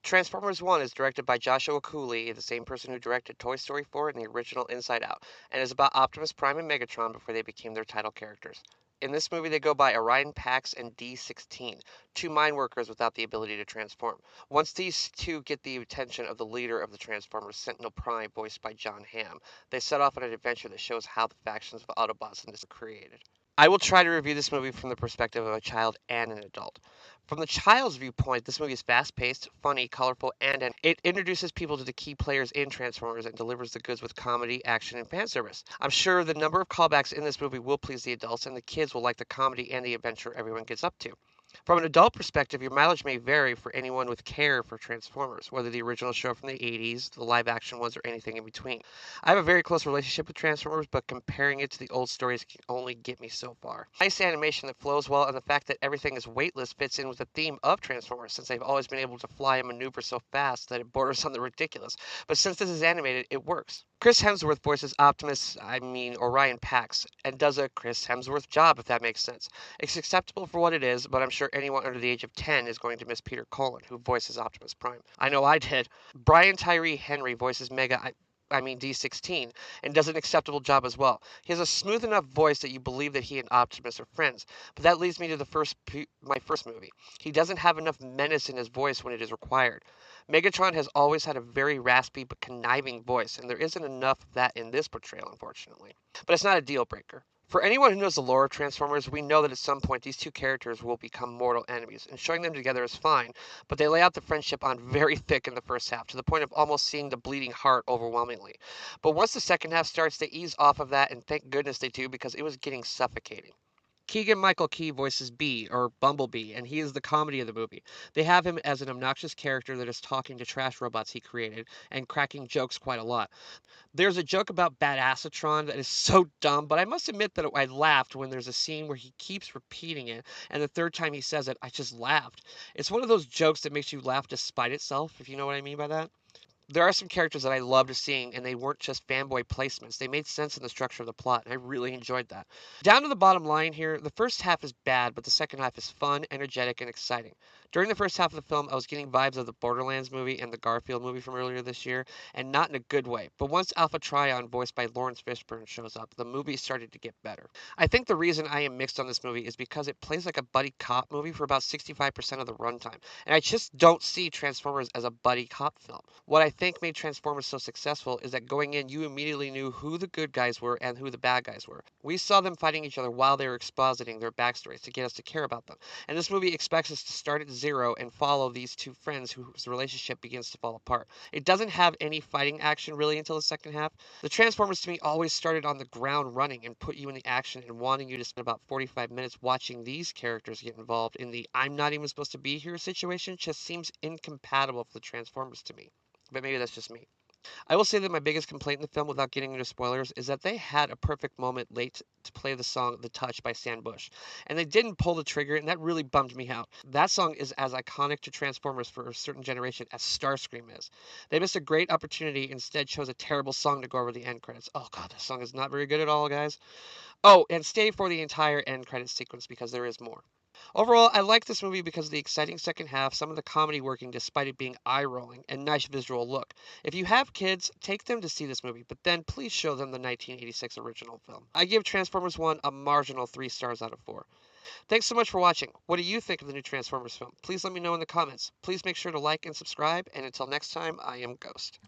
Transformers 1 is directed by Joshua Cooley, the same person who directed Toy Story 4 and the original Inside Out, and is about Optimus Prime and Megatron before they became their title characters. In this movie, they go by Orion Pax and D16, two mine workers without the ability to transform. Once these two get the attention of the leader of the Transformers, Sentinel Prime, voiced by John Hamm, they set off on an adventure that shows how the factions of Autobots and this are created. I will try to review this movie from the perspective of a child and an adult. From the child's viewpoint, this movie is fast paced, funny, colorful, and it introduces people to the key players in Transformers and delivers the goods with comedy, action, and fan service. I'm sure the number of callbacks in this movie will please the adults, and the kids will like the comedy and the adventure everyone gets up to. From an adult perspective, your mileage may vary for anyone with care for Transformers, whether the original show from the 80s, the live action ones, or anything in between. I have a very close relationship with Transformers, but comparing it to the old stories can only get me so far. Nice animation that flows well, and the fact that everything is weightless fits in with the theme of Transformers, since they've always been able to fly and maneuver so fast that it borders on the ridiculous. But since this is animated, it works. Chris Hemsworth voices Orion Pax, and does a Chris Hemsworth job, if that makes sense. It's acceptable for what it is, but I'm sure anyone under the age of 10 is going to miss Peter Cullen, who voices Optimus Prime. I know I did. Brian Tyree Henry voices D16, and does an acceptable job as well. He has a smooth enough voice that you believe that he and Optimus are friends, but that leads me to my first movie. He doesn't have enough menace in his voice when it is required. Megatron has always had a very raspy but conniving voice, and there isn't enough of that in this portrayal, unfortunately. But it's not a deal breaker. For anyone who knows the lore of Transformers, we know that at some point these two characters will become mortal enemies, and showing them together is fine, but they lay out the friendship on very thick in the first half, to the point of almost seeing the bleeding heart overwhelmingly. But once the second half starts, they ease off of that, and thank goodness they do, because it was getting suffocating. Keegan Michael Key voices B, or Bumblebee, and he is the comedy of the movie. They have him as an obnoxious character that is talking to trash robots he created and cracking jokes quite a lot. There's a joke about Badassatron that is so dumb, but I must admit that I laughed when there's a scene where he keeps repeating it, and the third time he says it, I just laughed. It's one of those jokes that makes you laugh despite itself, if you know what I mean by that. There are some characters that I loved seeing, and they weren't just fanboy placements. They made sense in the structure of the plot, and I really enjoyed that. Down to the bottom line here, the first half is bad, but the second half is fun, energetic, and exciting. During the first half of the film, I was getting vibes of the Borderlands movie and the Garfield movie from earlier this year, and not in a good way. But once Alpha Trion, voiced by Laurence Fishburne, shows up, the movie started to get better. I think the reason I am mixed on this movie is because it plays like a buddy cop movie for about 65% of the runtime, and I just don't see Transformers as a buddy cop film. What I think made Transformers so successful is that going in, you immediately knew who the good guys were and who the bad guys were. We saw them fighting each other while they were expositing their backstories to get us to care about them. And this movie expects us to start at zero and follow these two friends whose relationship begins to fall apart. It doesn't have any fighting action really until the second half. The Transformers to me always started on the ground running and put you in the action and wanting you to spend about 45 minutes watching these characters get involved in the I'm not even supposed to be here situation just seems incompatible for the Transformers to me. But maybe that's just me. I will say that my biggest complaint in the film, without getting into spoilers, is that they had a perfect moment late to play the song The Touch by Stan Bush. And they didn't pull the trigger, and that really bummed me out. That song is as iconic to Transformers for a certain generation as Starscream is. They missed a great opportunity, instead chose a terrible song to go over the end credits. Oh god, this song is not very good at all, guys. Oh, and stay for the entire end credit sequence because there is more. Overall, I like this movie because of the exciting second half, some of the comedy working despite it being eye-rolling, and nice visual look. If you have kids, take them to see this movie, but then please show them the 1986 original film. I give Transformers 1 a marginal 3 stars out of 4. Thanks so much for watching. What do you think of the new Transformers film? Please let me know in the comments. Please make sure to like and subscribe, and until next time, I am Ghost.